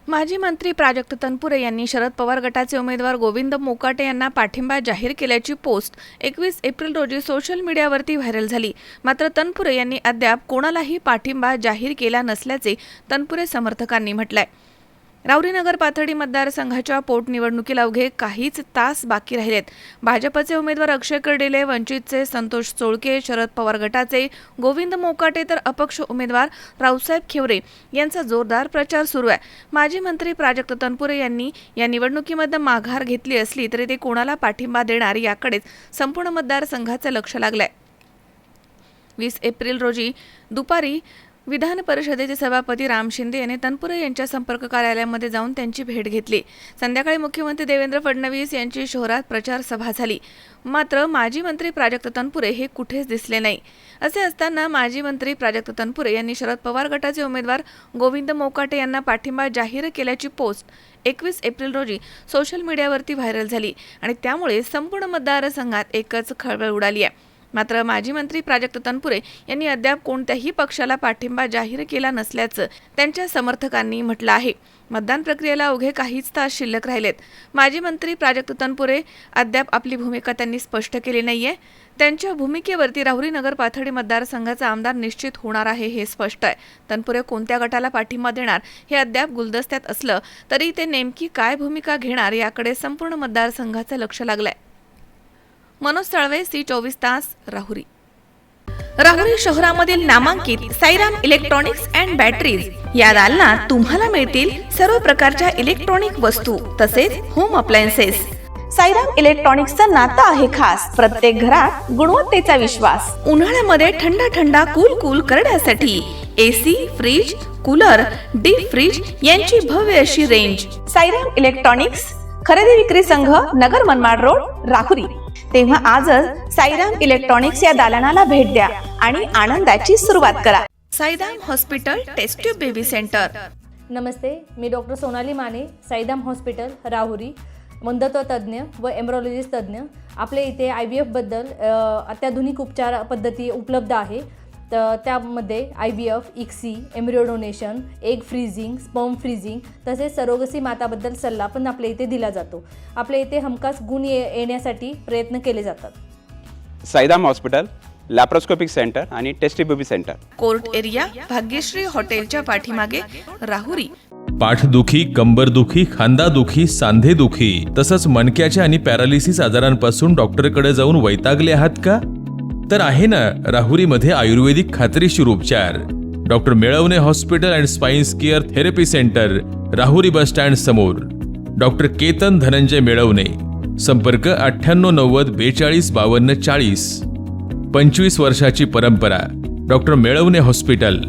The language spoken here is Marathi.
माजी मंत्री प्राजक्त तनपुरे यांनी शरद पवार गटाचे उमेदवार गोविंद मोकाटे यांना पाठिंबा जाहीर केल्याची पोस्ट 21 एप्रिल रोजी सोशल मीडियावरती व्हायरल झाली। मात्र तनपुरे यांनी अद्याप कोणालाही पाठिंबा जाहीर केला नसल्याचे तनपुरे समर्थकांनी म्हटलंय। राहुरी नगर पाथर्डी मतदारसंघाच्या पोटनिवडणुकीला अवघे काहीच तास बाकी राहिलेत। भाजपचे उमेदवार अक्षय कर्डिले, वंचितचे संतोष चोळके, शरद पवार गटाचे गोविंद मोकाटे तर अपक्ष उमेदवार रावसाहेब खेवरे यांचा जोरदार प्रचार सुरू आहे। माजी मंत्री प्राजक्त तनपुरे यांनी या निवडणुकीमध्ये माघार घेतली असली तरी ते कोणाला पाठिंबा देणार याकडेच संपूर्ण मतदारसंघाचे लक्ष लागलंय। 20 एप्रिल रोजी दुपारी विधान परिषदेचे सभापती राम शिंदे यांनी तनपुरे यांच्या संपर्क कार्यालयामध्ये जाऊन त्यांची भेट घेतली। संध्याकाळी मुख्यमंत्री देवेंद्र फडणवीस यांची शहरात प्रचार सभा झाली। मात्र माजी मंत्री प्राजक्त तनपुरे हे कुठेच दिसले नाही। असे असताना माजी मंत्री प्राजक्त तनपुरे यांनी शरद पवार गटाचे उमेदवार गोविंद मोकाटे यांना पाठिंबा जाहीर केल्याची पोस्ट 21 एप्रिल रोजी सोशल मीडियावरती व्हायरल झाली आणि त्यामुळे संपूर्ण मतदारसंघात एकच खळबळ उडाली आहे। मात्र माजी मंत्री प्राजक्त तनपुरे यांनी अद्याप कोणत्याही पक्षाला पाठिंबा जाहीर केला नसल्याचं त्यांच्या समर्थकांनी म्हटलं आहे। मतदान प्रक्रियेला अवघे काहीच तास शिल्लक राहिलेत। माजी मंत्री प्राजक्त तनपुरे अद्याप आपली भूमिका त्यांनी स्पष्ट केली नाहीये। त्यांच्या भूमिकेवरती राहुरी नगर पाथर्डी मतदारसंघाचा आमदार निश्चित होणार आहे हे स्पष्ट आहे। तनपुरे कोणत्या गटाला पाठिंबा देणार हे अद्याप गुलदस्त्यात असलं तरी ते नेमकी काय भूमिका घेणार याकडे संपूर्ण मतदारसंघाचं लक्ष लागलंय। मनोज साळवे, C24 तास, राहुरी। राहुरी शहरामधील नामांकित साईराम इलेक्ट्रॉनिक्स अँड बॅटरीज या दालनात तुम्हाला मिळतील सर्व प्रकारच्या इलेक्ट्रॉनिक वस्तू तसेच होम अप्लायन्सेस। साईराम इलेक्ट्रॉनिक्सचं नातं आहे खास। प्रत्येक घरात गुणवत्तेचा विश्वास। उन्हाळ्यामध्ये थंड कूल करण्यासाठी AC, fridge, cooler, deep freeze यांची भव्य अशी रेंज। साईराम इलेक्ट्रॉनिक्स खरेदी विक्री संघ, नगर मनमाड रोड, राहुरी। तेव्हा आजच साईराम इलेक्ट्रॉनिक्स या दालनाला भेट द्या आणि आनंदाची सुरुवात करा। Sairam hospital test tube baby centre. नमस्ते, मी डॉक्टर सोनाली माने, साईराम हॉस्पिटल राहुरी, वंध्यत्व तज्ज्ञ व एम्ब्रॉलॉजिस्ट तज्ज्ञ। आपल्या इथे IVF बद्दल अत्याधुनिक उपचार पद्धती उपलब्ध आहे। तर त्यामध्ये IVF, ICSI, embryo donation, egg freezing, sperm freezing तसेच सरोगसी माताबद्दल सल्ला पण आपल्या इथे दिला जातो। आपल्या इथे हमखास गुण येण्यासाठी प्रयत्न केले जातात। साईराम हॉस्पिटल, लॅप्रोस्कोपिक सेंटर आणि test baby centre, court area, Bhagyashree हॉटेलच्या पाठीमागे, राहुरी। पाठदुखी, कंबरदुखी, खांदादुखी, सांधेदुखी तसंच मणक्याच्या आणि पॅरालिसिस आजारांपासून डॉक्टरकडे जाऊन वैतागले आहात का? तर आहे ना राहुरीमध्ये आयुर्वेदिक खात्रीशीर उपचार। Doctor Melavane hospital and spines care therapy centre, Rahuri bus stand समोर। डॉक्टर केतन धनंजय मेळवणे, संपर्क 9890 42 52 40। 25 वर्षाची परंपरा। Doctor Melavane hospital.